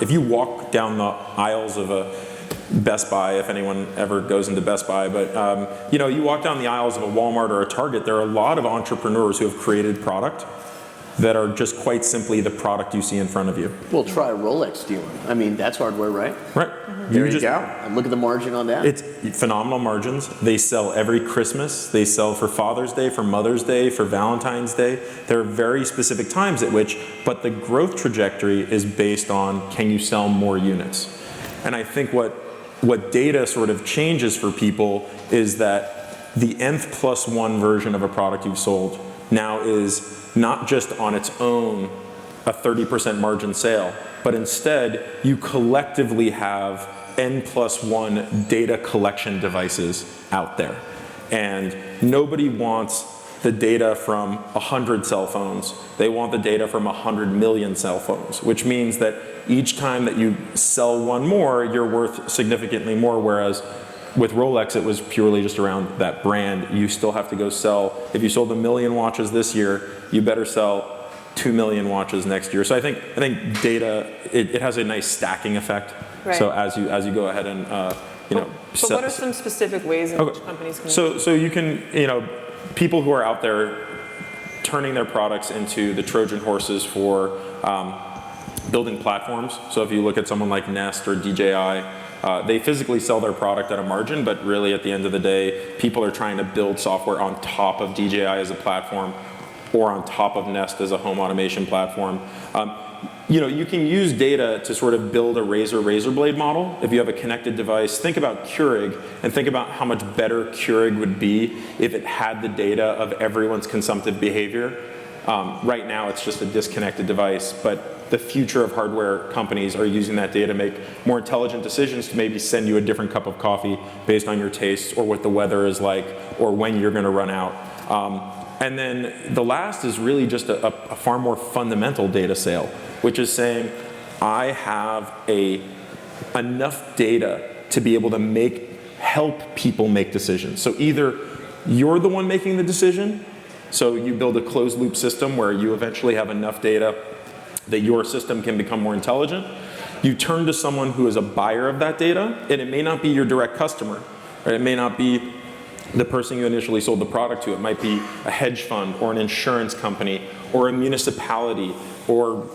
If you walk down the aisles of a Best Buy, if anyone ever goes into Best Buy, but you walk down the aisles of a Walmart or a Target, there are a lot of entrepreneurs who have created product that are just quite simply the product you see in front of you. Well, try a Rolex dealer. I mean, that's hardware, right? Right. There you go. And look at the margin on that. It's phenomenal margins. They sell every Christmas. They sell for Father's Day, for Mother's Day, for Valentine's Day. There are very specific times at which, but the growth trajectory is based on, can you sell more units? And I think what data sort of changes for people is that the nth plus one version of a product you've sold now is not just on its own a 30% margin sale, but instead you collectively have n plus one data collection devices out there. And nobody wants the data from 100 cell phones. They want the data from 100 million cell phones, which means that each time that you sell one more, you're worth significantly more, whereas with Rolex, it was purely just around that brand. You still have to go sell. If you sold 1 million watches this year, you better sell 2 million watches next year. So I think data, it has a nice stacking effect. Right. So as you go ahead and So what are some specific ways in which companies can? So you can people who are out there turning their products into the Trojan horses for building platforms. So if you look at someone like Nest or DJI, they physically sell their product at a margin, but really at the end of the day, people are trying to build software on top of DJI as a platform or on top of Nest as a home automation platform. You can use data to sort of build a razor blade model. If you have a connected device, think about Keurig and think about how much better Keurig would be if it had the data of everyone's consumptive behavior. Right now, it's just a disconnected device, but the future of hardware companies are using that data to make more intelligent decisions, to maybe send you a different cup of coffee based on your tastes or what the weather is like or when you're going to run out. And then the last is really just a far more fundamental data sale, which is saying, I have enough data to be able to help people make decisions. So either you're the one making the decision, so you build a closed loop system where you eventually have enough data that your system can become more intelligent. You turn to someone who is a buyer of that data, and it may not be your direct customer, right? It may not be the person you initially sold the product to. It might be a hedge fund or an insurance company or a municipality or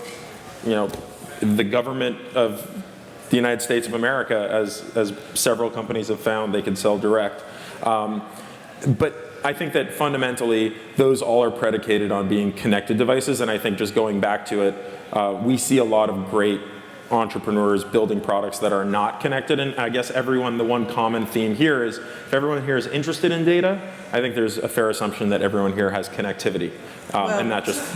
the government of the United States of America, as several companies have found they can sell direct. But I think that fundamentally those all are predicated on being connected devices, and I think just going back to it, we see a lot of great entrepreneurs building products that are not connected, and I guess the one common theme here is, if everyone here is interested in data, I think there's a fair assumption that everyone here has connectivity, and that just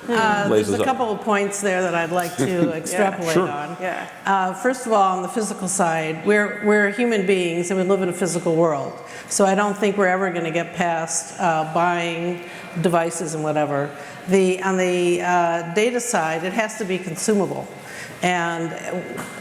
there's a couple of points there that I'd like to extrapolate on. Yeah. First of all, on the physical side, we're human beings and we live in a physical world. So I don't think we're ever going to get past buying devices and whatever. On the data side, it has to be consumable. And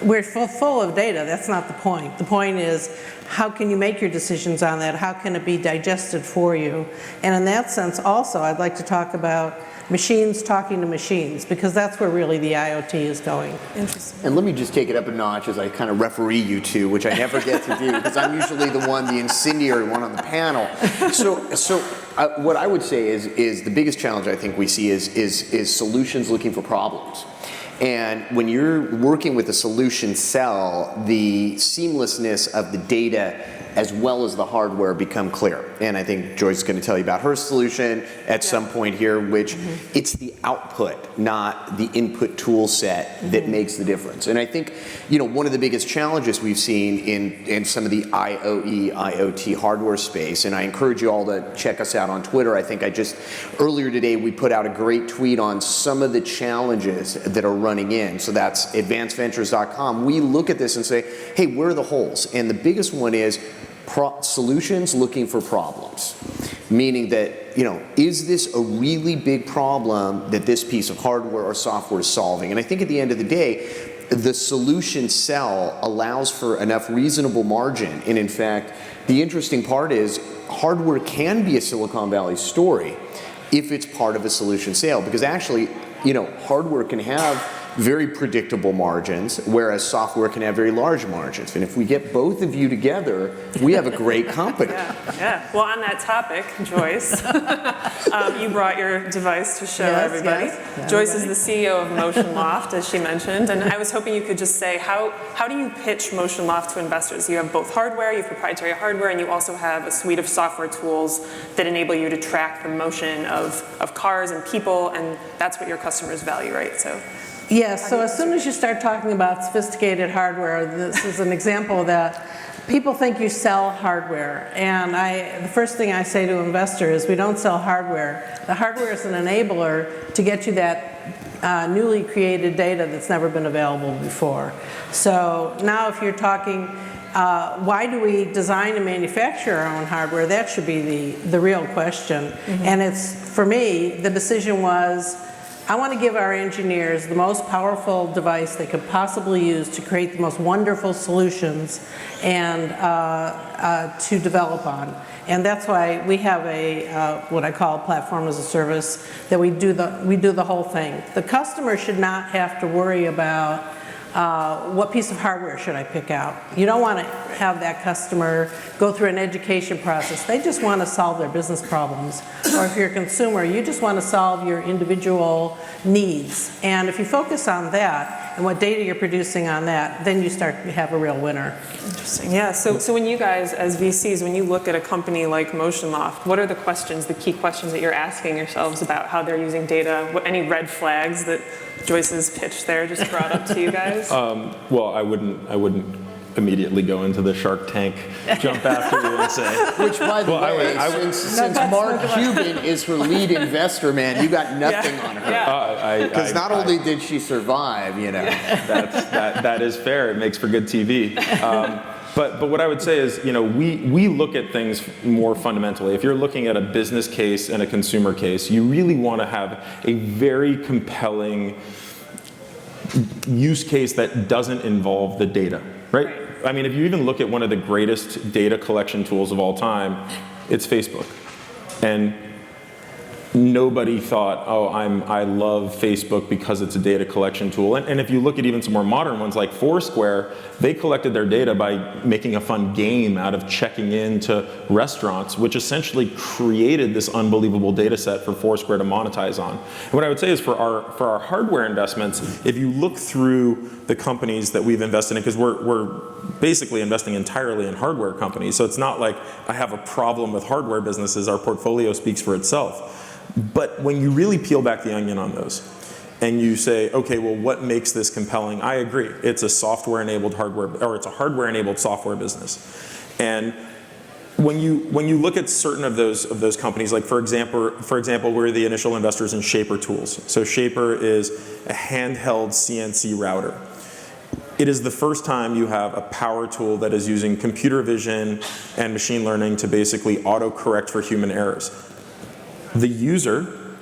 we're full of data. That's not the point. The point is, how can you make your decisions on that? How can it be digested for you? And in that sense, also, I'd like to talk about machines talking to machines, because that's where really the IoT is going. Interesting. And let me just take it up a notch as I kind of referee you two, which I never get to do, because I'm usually the incendiary one on the panel. So what I would say is the biggest challenge I think we see is solutions looking for problems. And when you're working with a solution cell, the seamlessness of the data as well as the hardware become clear. And I think Joyce is going to tell you about her solution at some point here, which it's the output, not the input tool set that makes the difference. And I think, one of the biggest challenges we've seen in some of the IoT hardware space, and I encourage you all to check us out on Twitter. I think earlier today we put out a great tweet on some of the challenges that are running in. So that's advancedventures.com. We look at this and say, hey, where are the holes? And the biggest one is solutions looking for problems, meaning that, is this a really big problem that this piece of hardware or software is solving? And I think at the end of the day, the solution cell allows for enough reasonable margin. And in fact, the interesting part is hardware can be a Silicon Valley story if it's part of a solution sale, because actually, hardware can have very predictable margins, whereas software can have very large margins. And if we get both of you together, we have a great company. Yeah. Well, on that topic, Joyce, you brought your device to show everybody. Yes. Joyce is the CEO of Motion Loft, as she mentioned, and I was hoping you could just say, how do you pitch Motion Loft to investors? You have both hardware, you have proprietary hardware, and you also have a suite of software tools that enable you to track the motion of cars and people, and that's what your customers value, right? So. Yes, so as soon as you start talking about sophisticated hardware, this is an example that people think you sell hardware. And the first thing I say to investors is we don't sell hardware. The hardware is an enabler to get you that newly created data that's never been available before. So now if you're talking, why do we design and manufacture our own hardware? That should be the real question. And it's, for me, the decision was, I want to give our engineers the most powerful device they could possibly use to create the most wonderful solutions and to develop on. And that's why we have a what I call a platform as a service, that we do the whole thing. The customer should not have to worry about what piece of hardware should I pick out. You don't want to have that customer go through an education process. They just want to solve their business problems. Or if you're a consumer, you just want to solve your individual needs. And if you focus on that and what data you're producing on that, then you start to have a real winner. Interesting. Yeah. So when you guys, as VCs, when you look at a company like Motion Loft, what are the questions, the key questions that you're asking yourselves about how they're using data? Any red flags that Joyce's pitch there just brought up to you guys? Well, I wouldn't immediately go into the Shark Tank jump after you and say. Which, by the way, since Mark Cuban is her lead investor, man, you got nothing on her. Because not only did she survive, you know. That is fair. It makes for good TV. But what I would say is, you know, we look at things more fundamentally. If you're looking at a business case and a consumer case, you really want to have a very compelling use case that doesn't involve the data, right? I mean, if you even look at one of the greatest data collection tools of all time, it's Facebook. And nobody thought, oh, I love Facebook because it's a data collection tool. And if you look at even some more modern ones like Foursquare, they collected their data by making a fun game out of checking into restaurants, which essentially created this unbelievable data set for Foursquare to monetize on. And what I would say is for our hardware investments, if you look through the companies that we've invested in, because we're basically investing entirely in hardware companies, so it's not like I have a problem with hardware businesses, our portfolio speaks for itself. But when you really peel back the onion on those and you say, okay, well, what makes this compelling? I agree. It's a software-enabled hardware, or it's a hardware-enabled software business. And when you look at certain of those companies, like for example, we're the initial investors in Shaper Tools. So Shaper is a handheld CNC router. It is the first time you have a power tool that is using computer vision and machine learning to basically auto-correct for human errors. The user,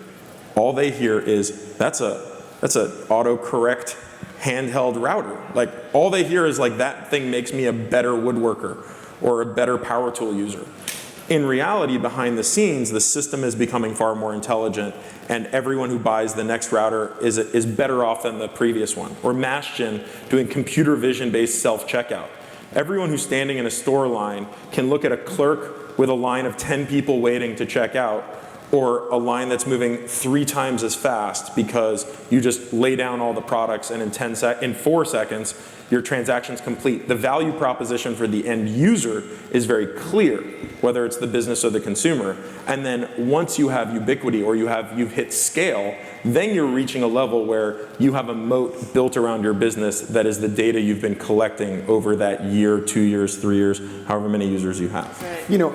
all they hear is, that's a autocorrect handheld router. Like, all they hear is like, that thing makes me a better woodworker or a better power tool user. In reality, behind the scenes, the system is becoming far more intelligent, and everyone who buys the next router is better off than the previous one. Or Mashgin doing computer vision-based self-checkout. Everyone who's standing in a store line can look at a clerk with a line of 10 people waiting to check out, or a line that's moving 3 times as fast because you just lay down all the products and in 4 seconds, your transaction's complete. The value proposition for the end user is very clear, whether it's the business or the consumer. And then once you have ubiquity or you've hit scale, then you're reaching a level where you have a moat built around your business that is the data you've been collecting over that year, 2 years, 3 years, however many users you have. Right. You know,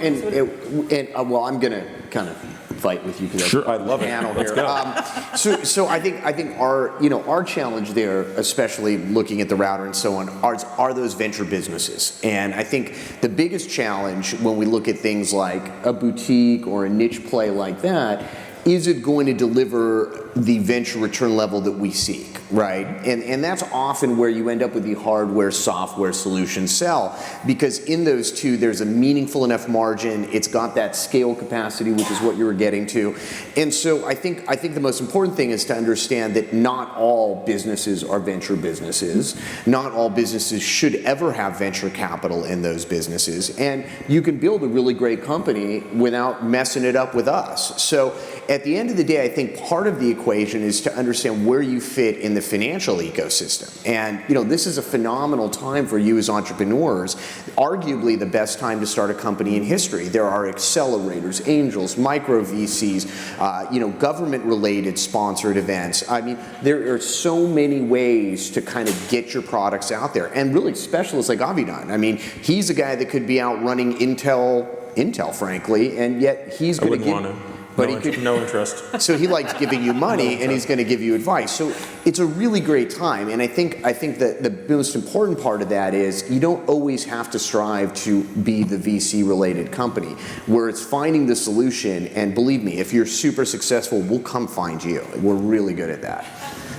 well, I'm going to kind of fight with you because sure, I love it. Let's go. So I think our challenge there, especially looking at the router and so on, are those venture businesses. And I think the biggest challenge when we look at things like a boutique or a niche play like that, is it going to deliver the venture return level that we seek? right? And that's often where you end up with the hardware, software solution sell, because in those two, there's a meaningful enough margin. It's got that scale capacity, which is what you were getting to. And so I think the most important thing is to understand that not all businesses are venture businesses. Not all businesses should ever have venture capital in those businesses. And you can build a really great company without messing it up with us. So at the end of the day, I think part of the equation is to understand where you fit in the financial ecosystem. And this is a phenomenal time for you as entrepreneurs, arguably the best time to start a company in history. There are accelerators, angels, micro VCs, government-related sponsored events. I mean, there are so many ways to kind of get your products out there. And really specialists like Avidan. I mean, he's a guy that could be out running Intel, frankly, and yet he's going to give... I wouldn't want to. But no interest. So he likes giving you money, and he's going to give you advice. So it's a really great time, and I think that the most important part of that is you don't always have to strive to be the VC-related company, where it's finding the solution. And believe me, if you're super successful, we'll come find you. We're really good at that.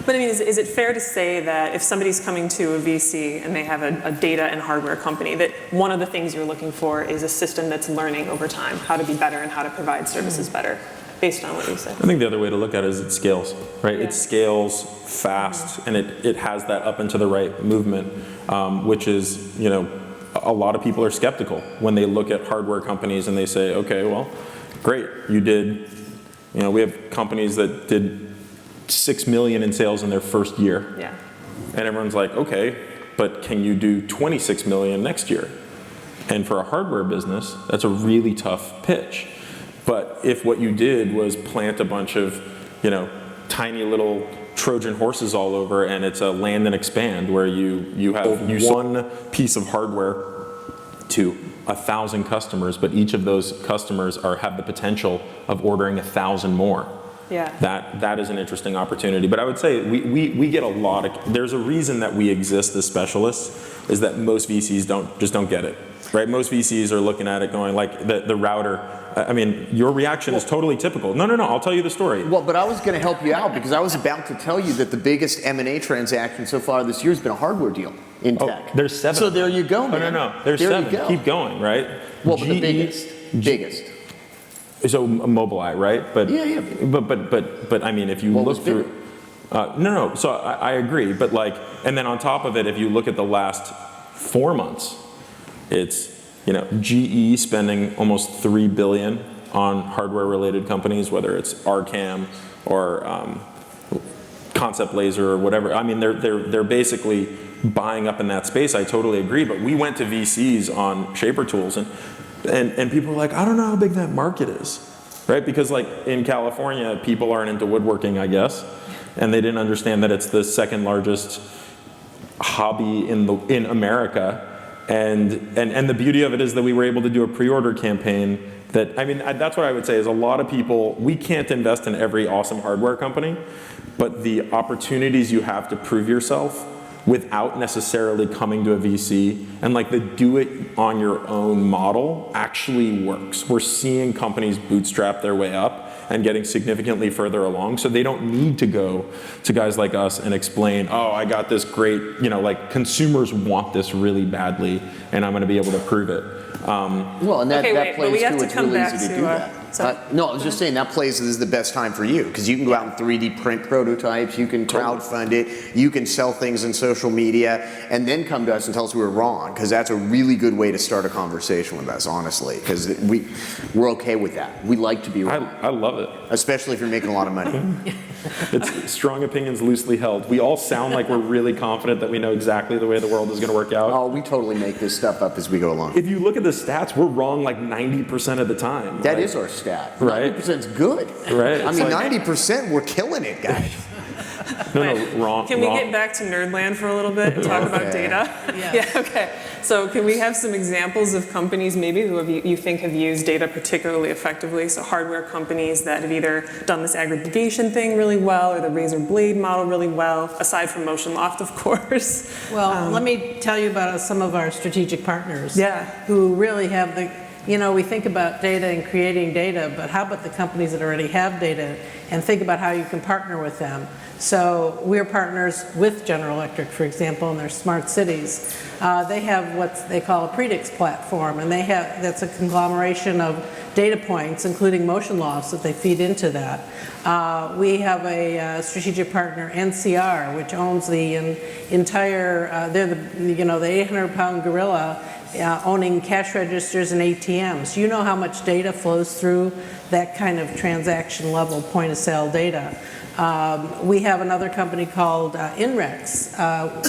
But I mean, is it fair to say that if somebody's coming to a VC and they have a data and hardware company, that one of the things you're looking for is a system that's learning over time how to be better and how to provide services better, based on what you said? I think the other way to look at it is it scales, right? Yeah. It scales fast, and it has that up and to the right movement, which is, a lot of people are skeptical when they look at hardware companies and they say, okay, well, great, you did, we have companies that did 6 million in sales in their first year. Yeah. And everyone's like, okay, but can you do 26 million next year? And for a hardware business, that's a really tough pitch. But if what you did was plant a bunch of, tiny little Trojan horses all over, and it's a land and expand where you have one piece of hardware to 1,000 customers, but each of those customers have the potential of ordering 1,000 more. Yeah. That is an interesting opportunity. But I would say we get a lot of, there's a reason that we exist as specialists, is that most VCs don't get it, right? Most VCs are looking at it going like the router. I mean, your reaction is totally typical. No, I'll tell you the story. Well, but I was going to help you out because I was about to tell you that the biggest M&A transaction so far this year has been a hardware deal in tech. There's 7. So there you go, man. No. There's there 7. You go. Keep going, right? Well, but the biggest. So Mobileye, right? But yeah. But I mean, if you look through, no. So I agree, but and then on top of it, if you look at the last 4 months, it's GE spending almost $3 billion on hardware-related companies, whether it's RCAM or Concept Laser or whatever. I mean, they're basically buying up in that space. I totally agree. But we went to VCs on Shaper Tools and people were like, I don't know how big that market is, right? Because in California, people aren't into woodworking, I guess, and they didn't understand that it's the second largest hobby in America, and the beauty of it is that we were able to do a pre-order campaign. That's what I would say is a lot of people, we can't invest in every awesome hardware company, but the opportunities you have to prove yourself without necessarily coming to a VC, and the do it on your own model actually works. We're seeing companies bootstrap their way up and getting significantly further along, so they don't need to go to guys like us and explain, oh, I got this great, consumers want this really badly, and I'm gonna be able to prove it. Well, and that plays too, it's really easy to do that. No, I was just saying that plays is the best time for you because you can go out and 3D print prototypes, you can crowdfund it, you can sell things in social media, and then come to us and tell us we were wrong, because that's a really good way to start a conversation with us, honestly, because we're okay with that. We like to be wrong. I love it. Especially if you're making a lot of money. It's strong opinions loosely held. We all sound like we're really confident that we know exactly the way the world is going to work out. Oh, we totally make this stuff up as we go along. If you look at the stats, we're wrong 90% of the time. That is our stat. Right? 90% is good. Right. I mean, 90%, we're killing it, guys. No, wrong. Can we get back to Nerdland for a little bit and talk about data? Yeah, okay. So can we have some examples of companies maybe who you think have used data particularly effectively? So hardware companies that have either done this aggregation thing really well or the razor blade model really well, aside from Motion Loft, of course. Well, let me tell you about some of our strategic partners. Yeah. Who really have you know, we think about data and creating data, but how about the companies that already have data, and think about how you can partner with them. So we're partners with General Electric, for example, in their smart cities. They have what they call a predix platform, and that's a conglomeration of data points, including motion lofts, that they feed into that. We have a strategic partner, NCR, which owns the entire, they're the 800-pound gorilla owning cash registers and ATMs. You know how much data flows through that kind of transaction level point of sale data. We have another company called INREX,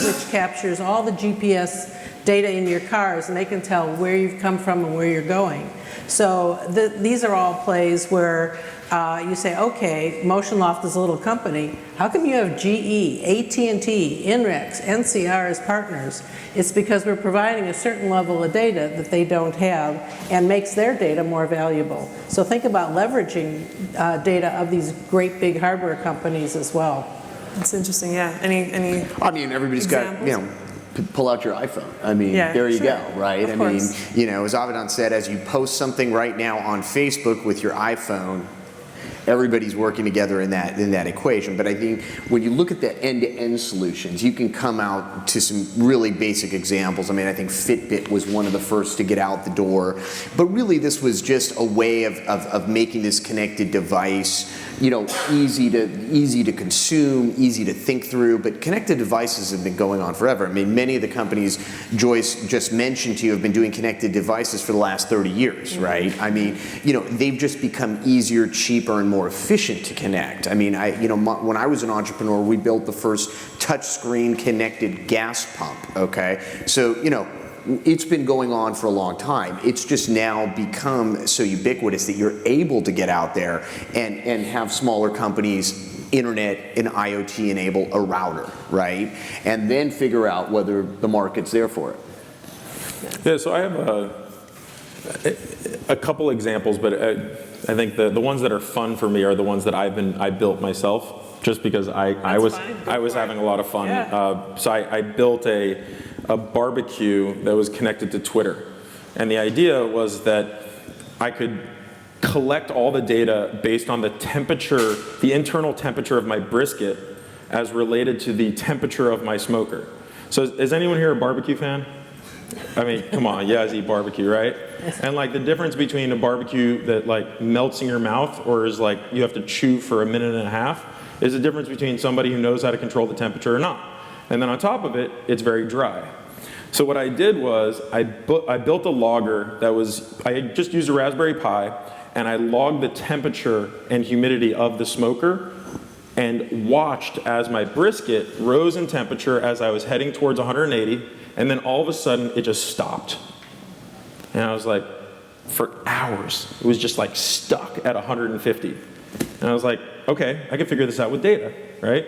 which captures all the GPS data in your cars, and they can tell where you've come from and where you're going. So these are all plays where you say, okay, MotionLoft is a little company. How come you have GE, AT&T, INREX, NCR as partners? It's because we're providing a certain level of data that they don't have and makes their data more valuable. So think about leveraging data of these great big hardware companies as well. That's interesting, yeah. Any I mean, everybody's examples? got, pull out your iPhone. I mean, Yeah, there you sure. go, right? Of I mean, course. as Avidan said, as you post something right now on Facebook with your iPhone, everybody's working together in that equation. But I think when you look at the end-to-end solutions, you can come out to some really basic examples. I mean, I think Fitbit was one of the first to get out the door. But really, this was just a way of making this connected device, easy to consume, easy to think through. But connected devices have been going on forever. I mean, many of the companies Joyce just mentioned to you have been doing connected devices for the last 30 years, right? I mean, they've just become easier, cheaper, and more efficient to connect. I mean, when I was an entrepreneur, we built the first touchscreen connected gas pump, okay? So, it's been going on for a long time. It's just now become so ubiquitous that you're able to get out there and have smaller companies, internet and IoT enable a router, right? And then figure out whether the market's there for it. Yeah, so I have a couple examples, but I think the ones that are fun for me are the ones that I built myself, just because I was having a lot of fun. Yeah. So I built a barbecue that was connected to Twitter, and the idea was that I could collect all the data based on the temperature, the internal temperature of my brisket, as related to the temperature of my smoker. So is anyone here a barbecue fan? I mean, come on, you guys eat barbecue, right? And the difference between a barbecue that melts in your mouth or is you have to chew for a minute and a half is the difference between somebody who knows how to control the temperature or not. And then on top of it, it's very dry. So what I did was I built a logger I just used a Raspberry Pi, and I logged the temperature and humidity of the smoker and watched as my brisket rose in temperature as I was heading towards 180, and then all of a sudden it just stopped. And I was like, for hours, it was just stuck at 150. And I was like, okay, I can figure this out with data, right?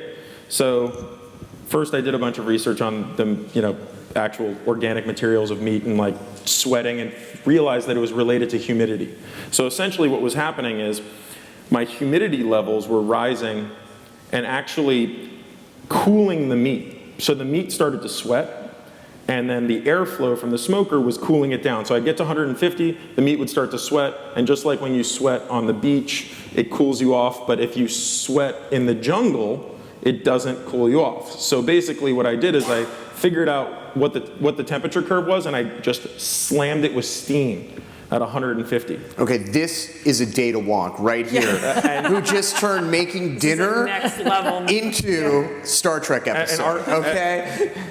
So first I did a bunch of research on the actual organic materials of meat and sweating, and realized that it was related to humidity. So essentially what was happening is my humidity levels were rising and actually cooling the meat. So the meat started to sweat, and then the airflow from the smoker was cooling it down. So I'd get to 150, the meat would start to sweat, and just like when you sweat on the beach, it cools you off, but if you sweat in the jungle, it doesn't cool you off. So basically what I did is I figured out what the temperature curve was, and I just slammed it with steam at 150. Okay, this is a data wonk right here, who just turned making dinner next level into Star Trek episode.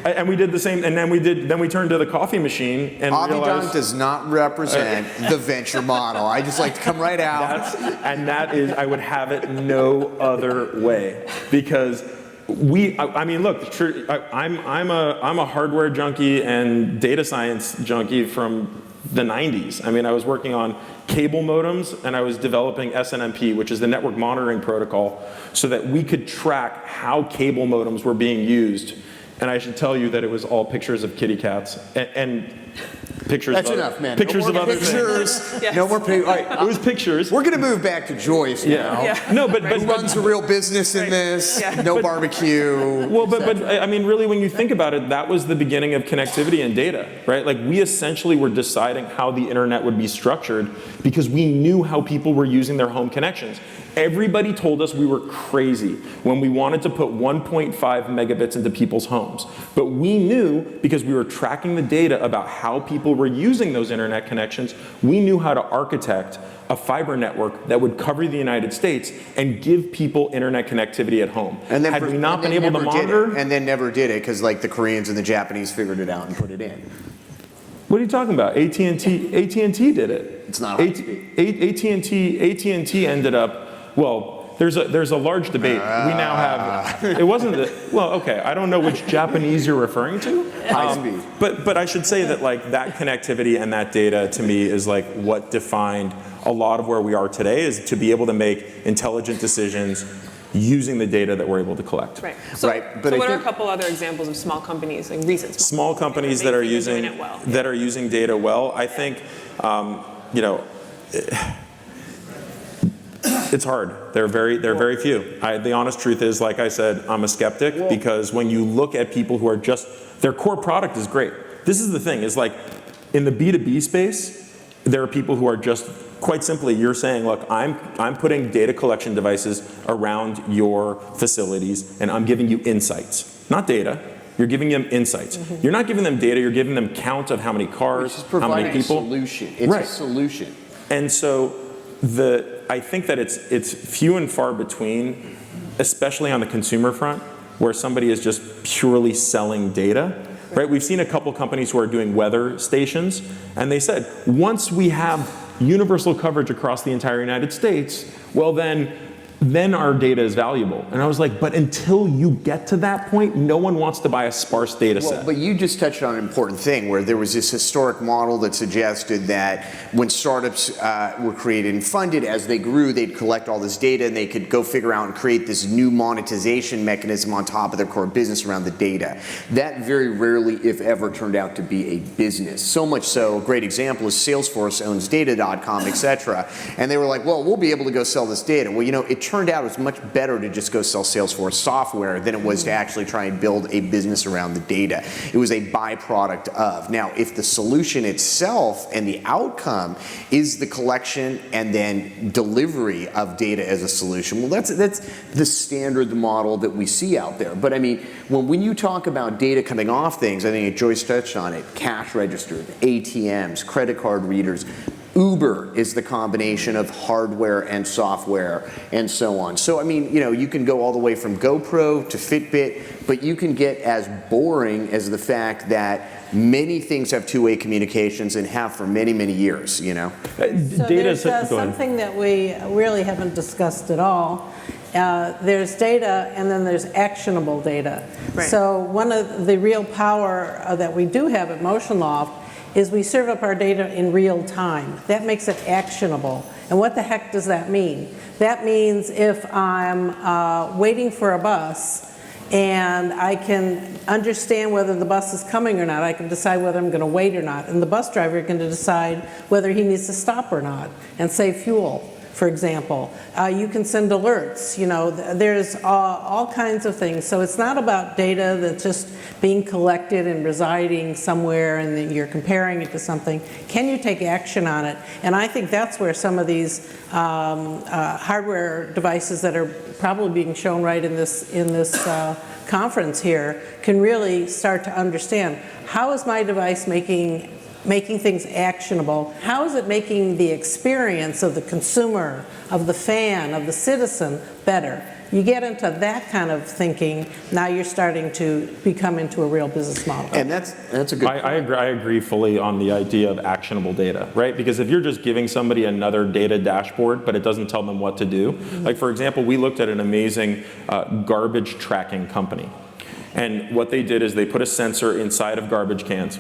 And we did the same, and then we turned to the coffee machine and Avidan realized does not represent the venture model. I just like to come right out. that is, I would have it no other way, because I mean, look, I'm a hardware junkie and data science junkie from the 90s. I mean, I was working on cable modems, and I was developing SNMP, which is the network monitoring protocol, so that we could track how cable modems were being used. And I should tell you that it was all pictures of kitty cats. And Pictures. That's of enough, man. Pictures no of more other pictures. Yes. No more pictures. All right, things. It was pictures. we're going to move back to Joyce now. Yeah. No, but Who runs a real business in this? Yeah. No barbecue. Well, but I mean, really, when you think about it, that was the beginning of connectivity and data, right? Like, we essentially were deciding how the internet would be structured because we knew how people were using their home connections. Everybody told us we were crazy when we wanted to put 1.5 megabits into people's homes. But we knew, because we were tracking the data about how people were using those internet connections, we knew how to architect a fiber network that would cover the United States and give people internet connectivity at home. And then Had we not been able to monitor... And then never did it because like the Koreans and the Japanese figured it out and put it in. What are you talking about? AT&T did it. It's not high speed. AT&T ended up, well, there's a large debate. We now have, it wasn't well, okay, I don't know which Japanese you're referring to. High speed. But I should say that, like, that connectivity and that data to me is like what defined a lot of where we are today, is to be able to make intelligent decisions using the data that we're able to collect. Right. So, Right, but so I what are a think- couple other examples of small companies, like recent Small companies they that are seem to be using doing it well. that are using data well. I think, you know, it's hard. There are very few. The honest truth is, like I said, I'm a skeptic because when you look at people who are just, their core product is great. This is the thing, is like in the B2B space, there are people who are just, quite simply, you're saying, look, I'm putting data collection devices around your facilities and I'm giving you insights, not data. You're giving them insights. You're not giving them data, you're giving them count of how many cars, how many people. A solution. It's a solution. And so I think that it's few and far between, especially on the consumer front, where somebody is just purely selling data. Right? We've seen a couple companies who are doing weather stations, and they said, once we have universal coverage across the entire United States, well then our data is valuable. And I was like, but until you get to that point, no one wants to buy a sparse data set. Well, but you just touched on an important thing where there was this historic model that suggested that when startups were created and funded, as they grew, they'd collect all this data and they could go figure out and create this new monetization mechanism on top of their core business around the data. That very rarely, if ever, turned out to be a business. So much so, a great example is Salesforce owns data.com, et cetera. And they were like, well, we'll be able to go sell this data. Well, you know, it turned out it was much better to just go sell Salesforce software than it was to actually try and build a business around the data. It was a byproduct of. Now, if the solution itself and the outcome is the collection and then delivery of data as a solution, well, that's the standard model that we see out there. But I mean, when you talk about data coming off things, I think Joyce touched on it, cash registers, ATMs, credit card readers, Uber is the combination of hardware and software and so on. So I mean, you know, you can go all the way from GoPro to Fitbit, but you can get as boring as the fact that many things have two-way communications and have for many, many years, you know? So Data there's go ahead. something that we really haven't discussed at all. There's data and then there's actionable data. Right. So one of the real power that we do have at MotionLoft is we serve up our data in real time. That makes it actionable. And what the heck does that mean? That means if I'm waiting for a bus and I can understand whether the bus is coming or not, I can decide whether I'm going to wait or not. And the bus driver can decide whether he needs to stop or not and save fuel, for example. You can send alerts, you know, there's all kinds of things. So it's not about data that's just being collected and residing somewhere and then you're comparing it to something. Can you take action on it? And I think that's where some of these hardware devices that are probably being shown right in this conference here can really start to understand, how is my device making things actionable? How is it making the experience of the consumer, of the fan, of the citizen better? You get into that kind of thinking, now you're starting to become into a real business model. And that's a good I agree fully on the idea of actionable data, right? Because if you're just giving somebody another data dashboard, but it doesn't tell them what to do, like for example, we looked at an amazing garbage tracking company. And what they did is they put a sensor inside of garbage cans,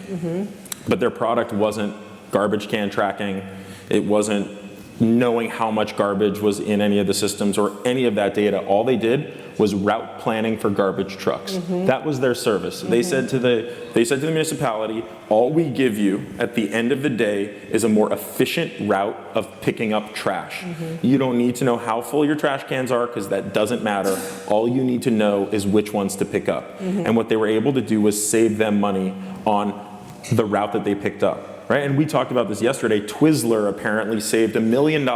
but their product wasn't garbage can tracking, it wasn't knowing how much garbage was in any of the systems or any of that data. All they did was route planning for garbage trucks. That was their service. They said to the municipality, all we give you at the end of the day is a more efficient route of picking up trash. You don't need to know how full your trash cans are, because that doesn't matter. All you need to know is which ones to pick up. And what they were able to do was save them money on the route that they picked up. Right? And we talked about this yesterday. Twizzler apparently saved $1 million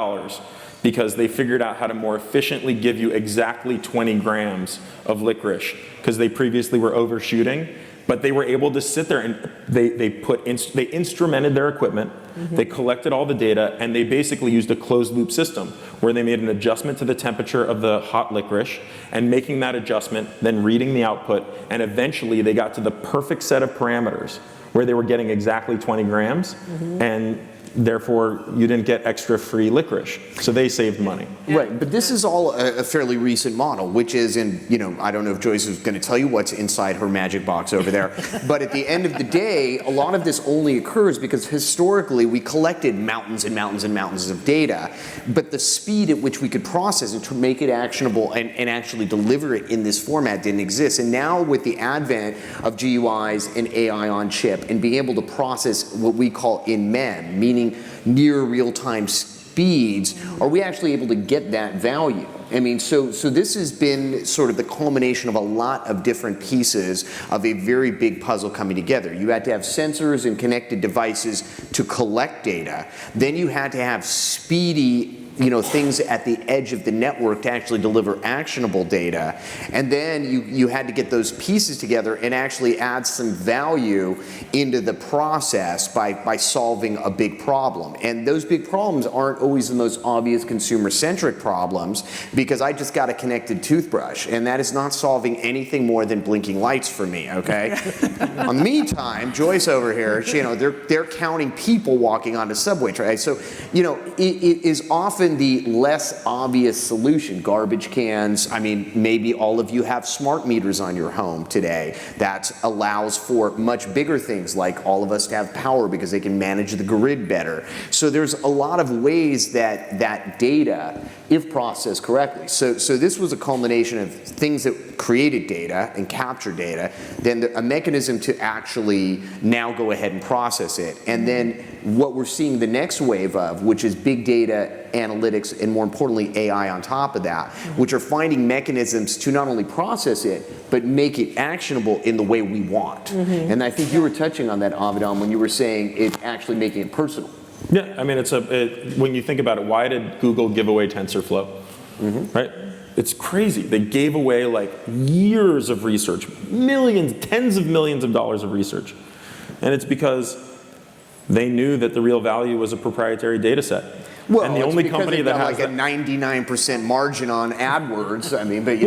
because they figured out how to more efficiently give you exactly 20 grams of licorice, because they previously were overshooting. But they were able to sit there and they instrumented their equipment, they collected all the data, and they basically used a closed loop system where they made an adjustment to the temperature of the hot licorice, and making that adjustment, then reading the output, and eventually they got to the perfect set of parameters where they were getting exactly 20 grams, and therefore you didn't get extra free licorice. So they saved money. Right, but this is all a fairly recent model, which is I don't know if Joyce is going to tell you what's inside her magic box over there, but at the end of the day, a lot of this only occurs because historically we collected mountains and mountains and mountains of data, but the speed at which we could process it to make it actionable and actually deliver it in this format didn't exist. And now with the advent of GUIs and AI on chip and being able to process what we call in mem, meaning near real-time speeds, are we actually able to get that value? I mean, so this has been sort of the culmination of a lot of different pieces of a very big puzzle coming together. You had to have sensors and connected devices to collect data. Then you had to have speedy things at the edge of the network to actually deliver actionable data. And then you had to get those pieces together and actually add some value into the process by solving a big problem. And those big problems aren't always the most obvious consumer-centric problems, because I just got a connected toothbrush, and that is not solving anything more than blinking lights for me, okay? In the meantime, Joyce over here, they're counting people walking onto subway trains. So, it is often the less obvious solution. Garbage cans, I mean, maybe all of you have smart meters on your home today. That allows for much bigger things, like all of us to have power because they can manage the grid better. So there's a lot of ways that data, if processed correctly. So this was a culmination of things that created data and captured data, then a mechanism to actually now go ahead and process it. And then what we're seeing the next wave of, which is big data analytics, and more importantly AI on top of that, which are finding mechanisms to not only process it, but make it actionable in the way we want. And I think you were touching on that, Avidan, when you were saying it actually making it personal. Yeah, I mean, when you think about it, why did Google give away TensorFlow? Right? It's crazy. They gave away like years of research, millions, tens of millions of dollars of research. And it's because they knew that the real value was a proprietary data set. Well, and the only company that has like a 99% margin on AdWords. I mean, but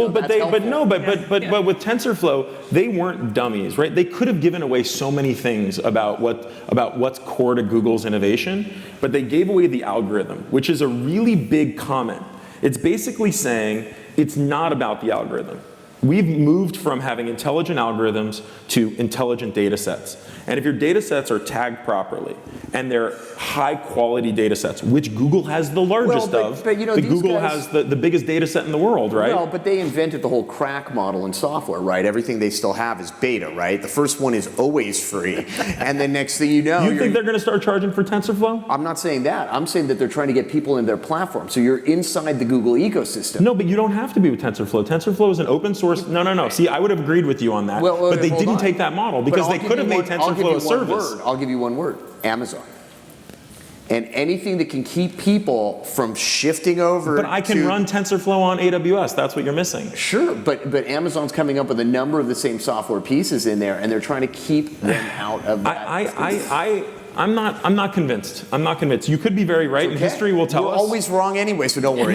but with TensorFlow, they weren't dummies, right? They could have given away so many things about what's core to Google's innovation, but they gave away the algorithm, which is a really big comment. It's basically saying it's not about the algorithm. We've moved from having intelligent algorithms to intelligent data sets. And if your data sets are tagged properly, and they're high quality data sets, which Google has the largest of, Google has the biggest data set in the world, right? Well, but they invented the whole crack model in software, right? Everything they still have is beta, right? The first one is always free. And then next thing you know, you think they're going to start charging for TensorFlow? I'm not saying that. I'm saying that they're trying to get people in their platform. So you're inside the Google ecosystem. No, but you don't have to be with TensorFlow. TensorFlow is an open source. No. See, I would have agreed with you on that. But they didn't take that model because they could have made TensorFlow a service. I'll give you one word. Amazon. And anything that can keep people from shifting over. But I can run TensorFlow on AWS. That's what you're missing. Sure, but Amazon's coming up with a number of the same software pieces in there, and they're trying to keep them out of that. I'm not convinced. I'm not convinced. You could be very right, and history will tell us. You're always wrong anyway, so don't worry.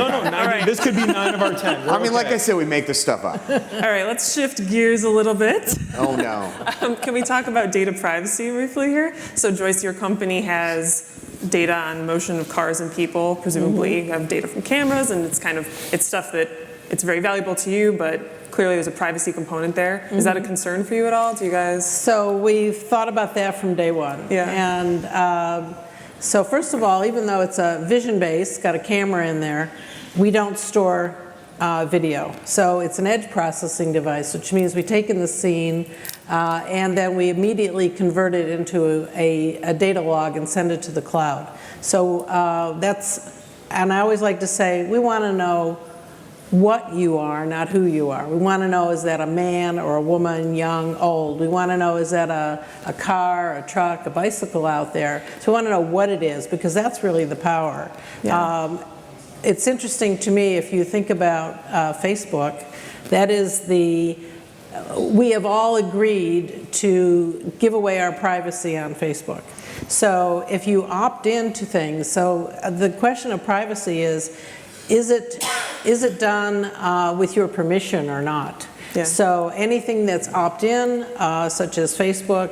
This could be 9 of our 10. I mean, like I said, we make this stuff up. All right, let's shift gears a little bit. Oh no. Can we talk about data privacy briefly here? So Joyce, your company has data on motion of cars and people. Presumably you have data from cameras, and it's stuff that it's very valuable to you, but clearly there's a privacy component there. Is that a concern for you at all? Do you guys? So we've thought about that from day one. Yeah. And So first of all, even though it's a vision-based, got a camera in there, we don't store video. So it's an edge processing device, which means we take in the scene and then we immediately convert it into a data log and send it to the cloud. So and I always like to say, we want to know what you are, not who you are. We want to know, is that a man or a woman, young, old? We want to know, is that a car, a truck, a bicycle out there? So we want to know what it is, because that's really the power. Yeah. It's interesting to me, if you think about Facebook, that is we have all agreed to give away our privacy on Facebook. So if you opt into things, so the question of privacy is it done with your permission or not? Yeah. So anything that's opt-in, such as Facebook,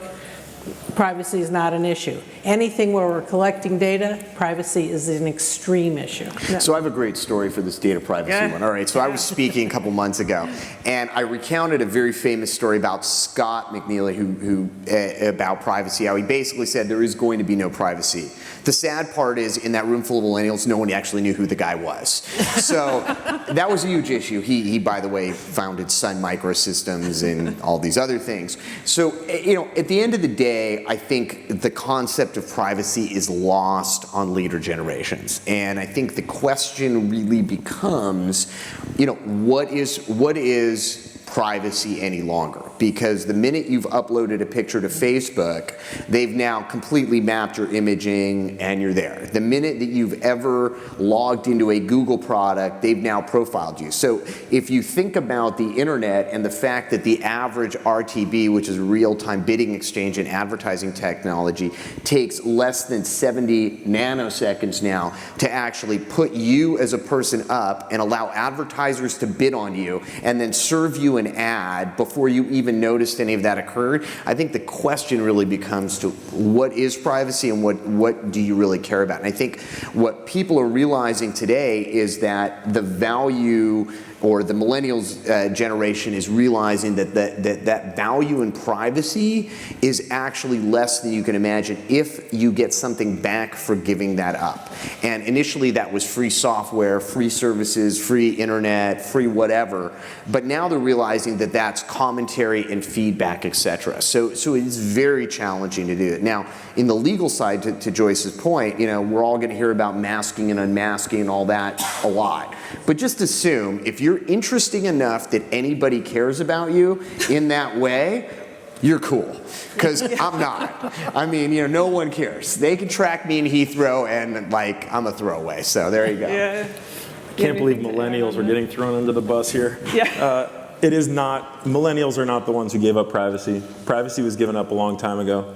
privacy is not an issue. Anything where we're collecting data, privacy is an extreme issue. Yeah. So I have a great story for this data privacy one. All right, so I was speaking a couple months ago, and I recounted a very famous story about Scott McNeely, who about privacy, how he basically said there is going to be no privacy. The sad part is, in that room full of millennials, no one actually knew who the guy was. So that was a huge issue. He, by the way, founded Sun Microsystems and all these other things. So, at the end of the day, I think the concept of privacy is lost on later generations. And I think the question really becomes, what is privacy any longer? Because the minute you've uploaded a picture to Facebook, they've now completely mapped your imaging and you're there. The minute that you've ever logged into a Google product, they've now profiled you. So if you think about the internet and the fact that the average RTB, which is real-time bidding exchange and advertising technology, takes less than 70 nanoseconds now to actually put you as a person up and allow advertisers to bid on you and then serve you an ad before you even noticed any of that occurred, I think the question really becomes to what is privacy and what do you really care about? And I think what people are realizing today is that the value, or the millennials generation is realizing that value in privacy is actually less than you can imagine if you get something back for giving that up. And initially that was free software, free services, free internet, free whatever. But now they're realizing that that's commentary and feedback, etc. So it is very challenging to do it. Now, in the legal side, to Joyce's point, we're all going to hear about masking and unmasking and all that a lot. But just assume if you're interesting enough that anybody cares about you in that way, you're cool. Because I'm not. I mean, no one cares. They can track me in Heathrow and I'm a throwaway. So there you go. Yeah. Can't believe millennials are getting thrown under the bus here. Yeah. It is not, millennials are not the ones who gave up privacy. Privacy was given up a long time ago.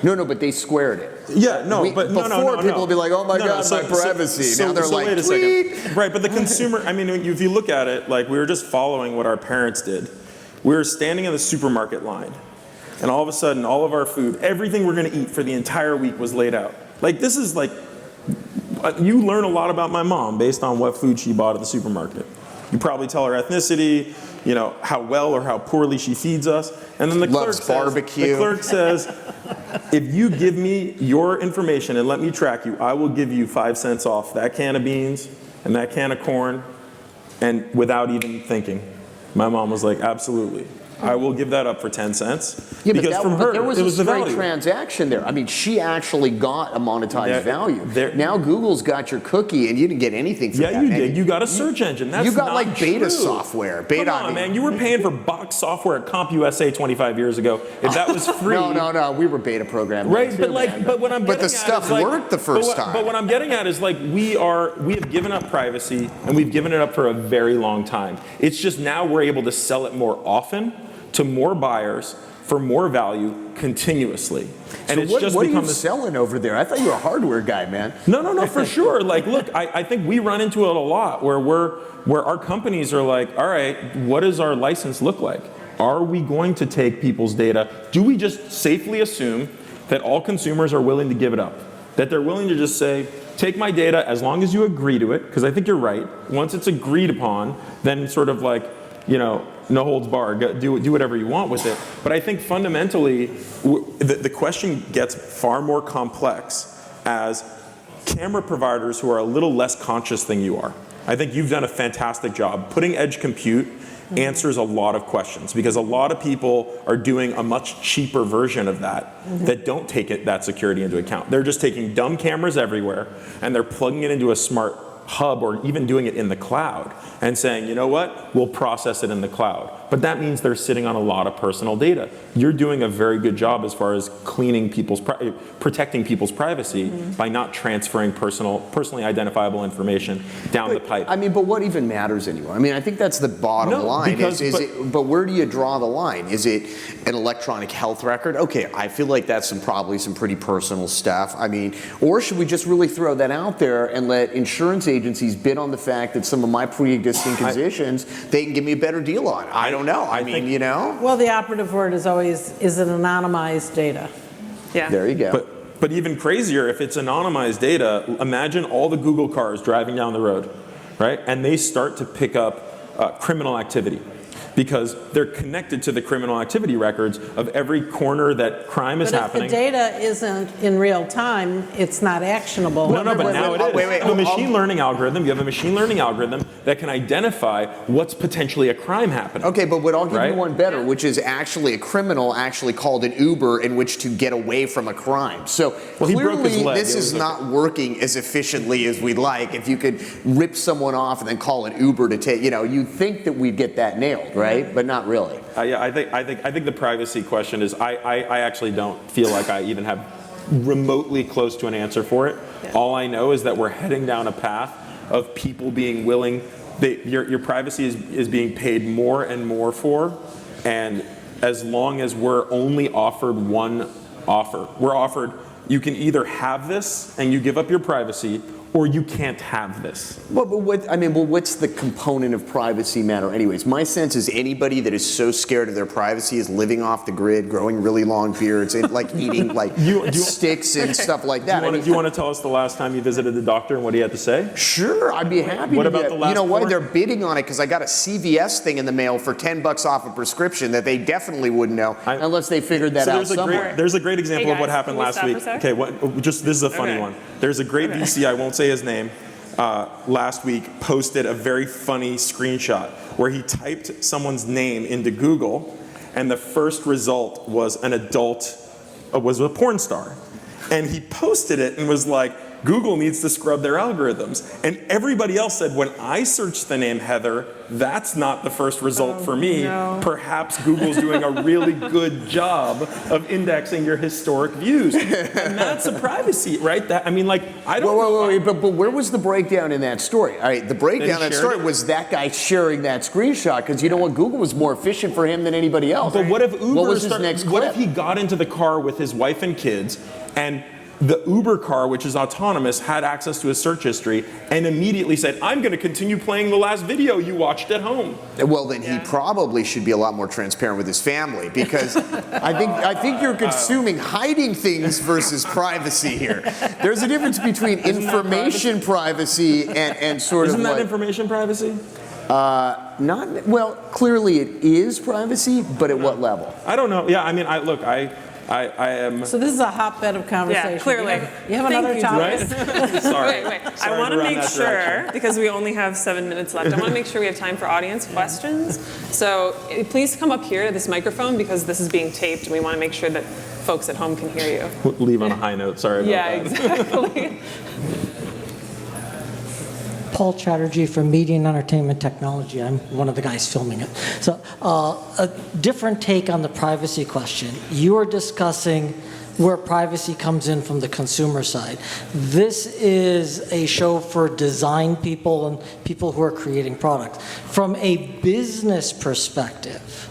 No, but they squared it. Yeah, no, but no. Before people would be like, oh my God, my privacy. Now they're like, wait a tweet. second. Right, but the consumer, I mean, if you look at it, we were just following what our parents did. We were standing in the supermarket line, and all of a sudden, all of our food, everything we're gonna eat for the entire week was laid out. This is you learn a lot about my mom based on what food she bought at the supermarket. You probably tell her ethnicity, how well or how poorly she feeds us. And then the clerk says, if you give me your information and let me track you, I will give you 5 cents off that can of beans and that can of corn, and without even thinking. My mom was like, absolutely. I will give that up for 10 cents. Yeah, because but from her, there was it was a the straight value. transaction there. I mean, she actually got a monetized value. Now Google's got your cookie, and you didn't get anything for that. Yeah, you did. You got a search engine. That's you got not beta true. software. Come on, man. You were paying for box software at CompUSA 25 years ago. If that was free. No. We were beta programming. Right, too, but what I'm getting But the at stuff is worked the first time. But what I'm getting at is we have given up privacy, and we've given it up for a very long time. It's just now we're able to sell it more often to more buyers for more value continuously. And so it's what just are become you selling over there? I thought you were a hardware guy, man. No, for sure. Look, I think we run into it a lot where our companies are like, all right, what does our license look like? Are we going to take people's data? Do we just safely assume that all consumers are willing to give it up? That they're willing to just say, take my data as long as you agree to it, because I think you're right. Once it's agreed upon, then sort of no holds barred, do whatever you want with it. But I think fundamentally, the question gets far more complex as camera providers who are a little less conscious than you are. I think you've done a fantastic job. Putting edge compute answers a lot of questions, because a lot of people are doing a much cheaper version of that that don't take that security into account. They're just taking dumb cameras everywhere and they're plugging it into a smart hub, or even doing it in the cloud and saying, you know what, we'll process it in the cloud. But that means they're sitting on a lot of personal data. You're doing a very good job as far as protecting people's privacy by not transferring personally identifiable information down the pipe. I mean, but what even matters anymore? I mean, I think that's the bottom line. But where do you draw the line? Is it an electronic health record? Okay, I feel like that's probably some pretty personal stuff. I mean, or should we just really throw that out there and let insurance agencies bid on the fact that some of my pre-existing conditions they can give me a better deal on? I don't know. I mean, you know? Well, the operative word is always, is it anonymized data? Yeah. There you go. But even crazier, if it's anonymized data, imagine all the Google cars driving down the road, right? And they start to pick up criminal activity, because they're connected to the criminal activity records of every corner that crime is happening. But if the data isn't in real time, it's not actionable. No, but now it is. Wait, You have a machine learning algorithm that can identify what's potentially a crime happening. Okay, but I'll give Right? you one better, which is actually a criminal actually called an Uber in which to get away from a crime. So Well, he broke his clearly leg. this is not working as efficiently as we'd like. If you could rip someone off and then call an Uber to take, you know, you'd think that we'd get that nailed, right? But not really. Yeah, I think the privacy question is, I actually don't feel like I even have remotely close to an answer for it. Yeah. All I know is that we're heading down a path of people being willing, your privacy is being paid more and more for, and as long as we're only offered one offer, we're offered, you can either have this and you give up your privacy, or you can't have this. Well, what's the component of privacy matter anyways? My sense is anybody that is so scared of their privacy is living off the grid, growing really long beards, and like eating like sticks and stuff like that. Do you want to tell us the last time you visited the doctor and what he had to say? Sure, I'd be happy What to about get, the last you know what, four? they're bidding on it because I got a CVS thing in the mail for $10 off a prescription that they definitely wouldn't know unless they figured that out somewhere. There's a great example Hey of what guys, happened can we last stop week. for a sec? Okay, this is a funny Okay. one. There's a great VC, I won't say his name, last week posted a very funny screenshot where he typed someone's name into Google, and the first result was an adult, was a porn star. And he posted it and was like, Google needs to scrub their algorithms. And everybody else said, when I searched the name Heather, that's not the first result for me. no. Perhaps Google's doing a really good job of indexing your historic views. And that's a privacy, right? I don't know. Wait, but where was the breakdown in that story? All right, the breakdown in that shared story it? was that guy sharing that screenshot because you know what, Google was more efficient for him than anybody else. But what if Uber What was his next what clip? if he got into the car with his wife and kids, and the Uber car, which is autonomous, had access to his search history and immediately said, I'm going to continue playing the last video you watched at home? Well, then he probably should be a lot more transparent with his family because I think you're consuming hiding things versus privacy here. There's a difference between information privacy and sort Isn't of that like, information privacy? not well. Clearly, it is privacy, but at what level? I don't know. Yeah, I mean, I am. So this is a hotbed of conversation. Yeah, clearly. You have Thank another you, topic? Right? Sorry. Wait. Sorry I want to to run make that sure, direction. because we only have 7 minutes left, I want to make sure we have time for audience questions. So please come up here to this microphone because this is being taped and we want to make sure that folks at home can hear you. Leave on a high note. Sorry about Yeah, that. exactly. Paul Chatterjee from Media and Entertainment Technology. I'm one of the guys filming it. So a different take on the privacy question. You are discussing where privacy comes in from the consumer side. This is a show for design people and people who are creating products. From a business perspective,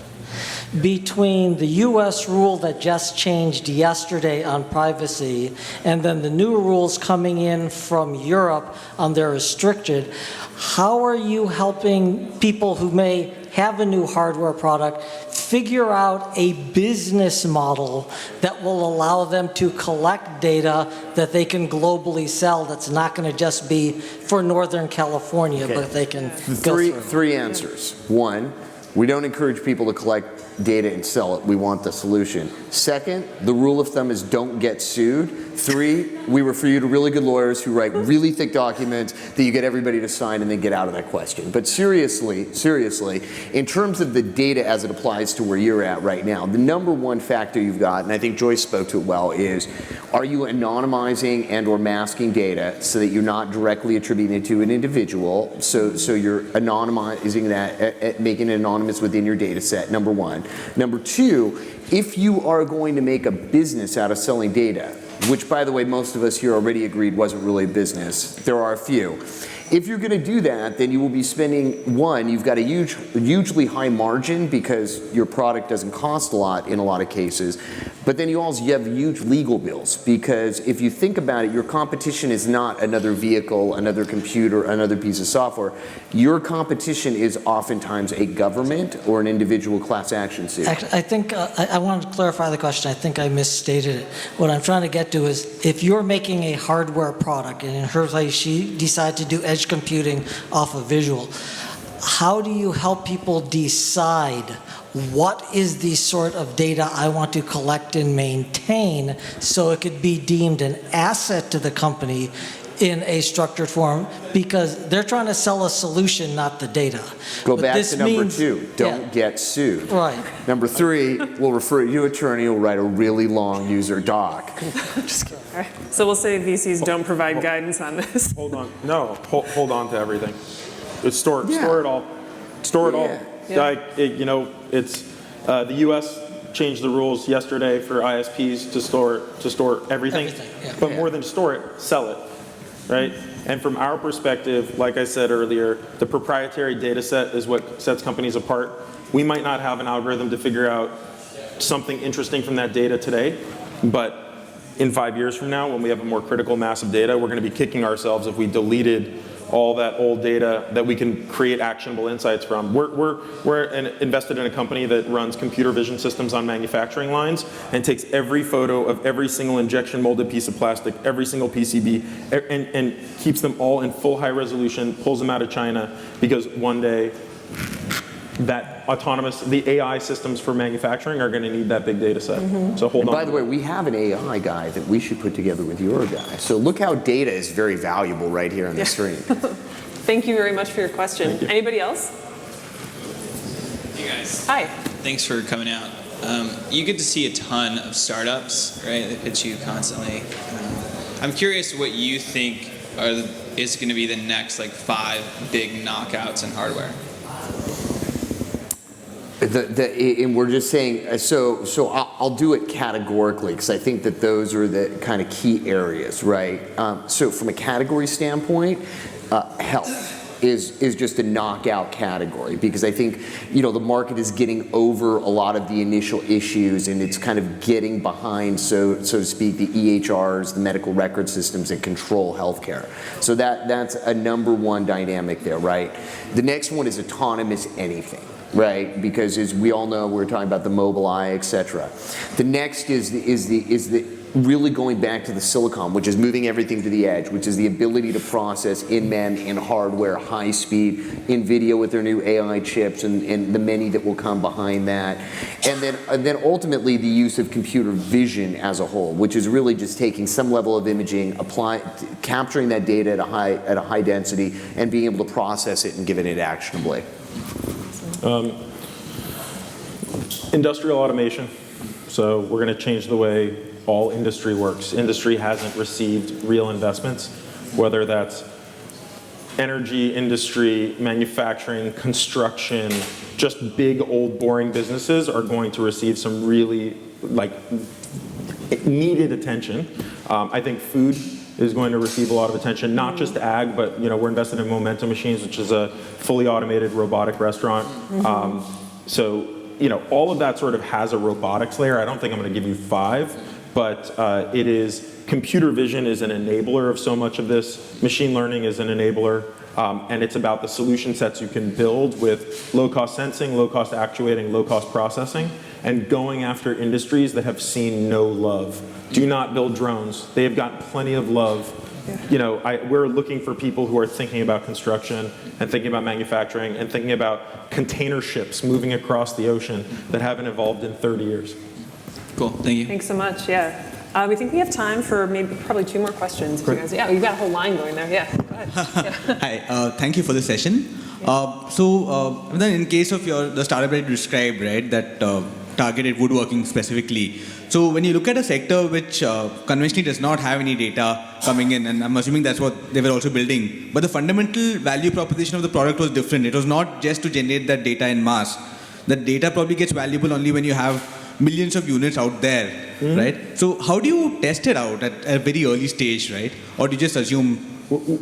between the US rule that just changed yesterday on privacy and then the new rules coming in from Europe on their restricted, how are you helping people who may have a new hardware product figure out a business model that will allow them to collect data that they can globally sell that's not going to just be for Northern California, but they can go through? Three answers. One, We don't encourage people to collect data and sell it. We want the solution. Second, the rule of thumb is don't get sued. 3, we refer you to really good lawyers who write really thick documents that you get everybody to sign and then get out of that question. But seriously, in terms of the data as it applies to where you're at right now, the number one factor you've got, and I think Joyce spoke to it well, is are you anonymizing and or masking data so that you're not directly attributing it to an individual, so you're anonymizing that, making it anonymous within your data set, number one. Number 2, if you are going to make a business out of selling data, which by the way most of us here already agreed wasn't really a business, there are a few. If you're going to do that, then you will be spending, one, you've got a hugely high margin because your product doesn't cost a lot in a lot of cases, but then you have huge legal bills because if you think about it, your competition is not another vehicle, another computer, another piece of software. Your competition is oftentimes a government or an individual class action suit. Actually, I think I wanted to clarify the question. I think I misstated it. What I'm trying to get to is if you're making a hardware product, and in her case, she decided to do edge computing off of visual, how do you help people decide what is the sort of data I want to collect and maintain so it could be deemed an asset to the company in a structured form, because they're trying to sell a solution, not the data. Go But back this to number means- 2, don't yeah. get sued. Right. Number 3, we'll refer you to an attorney who will write a really long user doc. All right. So we'll say VCs don't provide guidance on this. Hold on. No, hold on to everything. Store Yeah. it all. Store it all. Yeah. Like, it's the U.S. changed the rules yesterday for ISPs to store everything. Everything, yeah. But more than store it, sell it, right? And from our perspective, like I said earlier, the proprietary data set is what sets companies apart. We might not have an algorithm to figure out something interesting from that data today, but in 5 years from now, when we have a more critical mass of data, we're going to be kicking ourselves if we deleted all that old data that we can create actionable insights from. We're invested in a company that runs computer vision systems on manufacturing lines and takes every photo of every single injection molded piece of plastic, every single PCB, and keeps them all in full high resolution, pulls them out of China, because one day that the AI systems for manufacturing are going to need that big data set. So hold on. By the way, we have an AI guy that we should put together with your guy. So look how data is very valuable right here on the screen. Thank you very much for your question. Anybody else? Hey guys. Hi. Thanks for coming out. You get to see a ton of startups, right? They pitch you constantly. I'm curious what you think is going to be the next 5 big knockouts in hardware. And we're just saying, so I'll do it categorically because I think that those are the kind of key areas, right? So from a category standpoint, health is just a knockout category because I think, the market is getting over a lot of the initial issues and it's kind of getting behind, so to speak, the EHRs, the medical record systems that control healthcare. So that's a number one dynamic there, right? The next one is autonomous anything. Right, because as we all know, we're talking about the Mobileye, et cetera. The next is the really going back to the silicon, which is moving everything to the edge, which is the ability to process in MEM, in hardware, high speed, NVIDIA with their new AI chips, and the many that will come behind that, and then ultimately the use of computer vision as a whole, which is really just taking some level of imaging, capturing that data at a high density, and being able to process it and giving it actionably. Industrial automation. So we're going to change the way all industry works. Industry hasn't received real investments, whether that's energy industry, manufacturing, construction, just big old boring businesses are going to receive some really needed attention. I think food is going to receive a lot of attention, not just ag, but we're invested in Momentum Machines, which is a fully automated robotic restaurant. So all of that sort of has a robotics layer. I don't think I'm going to give you 5, but it is computer vision is an enabler of so much of this. Machine learning is an enabler, and it's about the solution sets you can build with low-cost sensing, low-cost actuating, low-cost processing, and going after industries that have seen no love. Do not build drones. They have gotten plenty of love we're looking for people who are thinking about construction and thinking about manufacturing and thinking about container ships moving across the ocean that haven't evolved in 30 years. Cool, thank you. Thanks so much, yeah. We think we have time for probably 2 more questions. If you guys, yeah, you've got a whole line going there, yeah. Go ahead. Yeah. Hi, thank you for the session. Then in case of the startup that you described, right, that targeted woodworking specifically. So when you look at a sector which conventionally does not have any data coming in, and I'm assuming that's what they were also building, but the fundamental value proposition of the product was different. It was not just to generate that data in mass. That data probably gets valuable only when you have millions of units out there, right? So how do you test it out at a very early stage, right? Or do you just assume?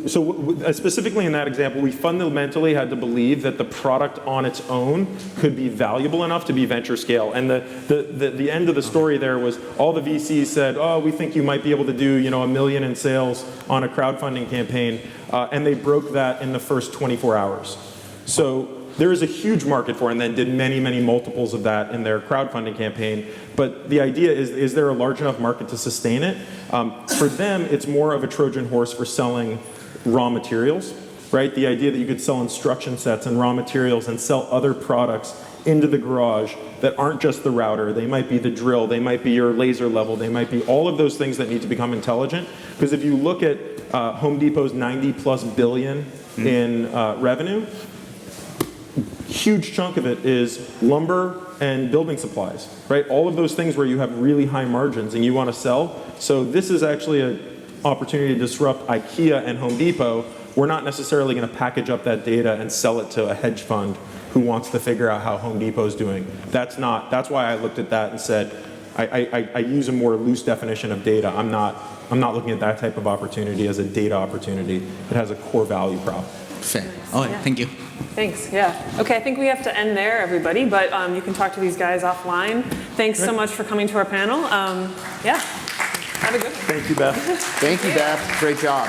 So specifically in that example, we fundamentally had to believe that the product on its own could be valuable enough to be venture scale. And the end of the story there was all the VCs said, oh, we think you might be able to do $1 million in sales on a crowdfunding campaign. And they broke that in the first 24 hours. So there is a huge market for it, and then did many, many multiples of that in their crowdfunding campaign. But the idea is there a large enough market to sustain it? For them, it's more of a Trojan horse for selling raw materials, right? The idea that you could sell instruction sets and raw materials and sell other products into the garage that aren't just the router. They might be the drill, they might be your laser level, they might be all of those things that need to become intelligent. Because if you look at Home Depot's 90+ billion in revenue, huge chunk of it is lumber and building supplies, right? All of those things where you have really high margins and you want to sell. So this is actually an opportunity to disrupt IKEA and Home Depot. We're not necessarily going to package up that data and sell it to a hedge fund who wants to figure out how Home Depot's doing. That's why I looked at that and said, I use a more loose definition of data. I'm not looking at that type of opportunity as a data opportunity. It has a core value prop. Fair. All right, thank you. Thanks, yeah. Okay, I think we have to end there, everybody, but you can talk to these guys offline. Thanks so much for coming to our panel. Yeah, have a good one. Thank you, Beth. Thank you, Beth. Great job.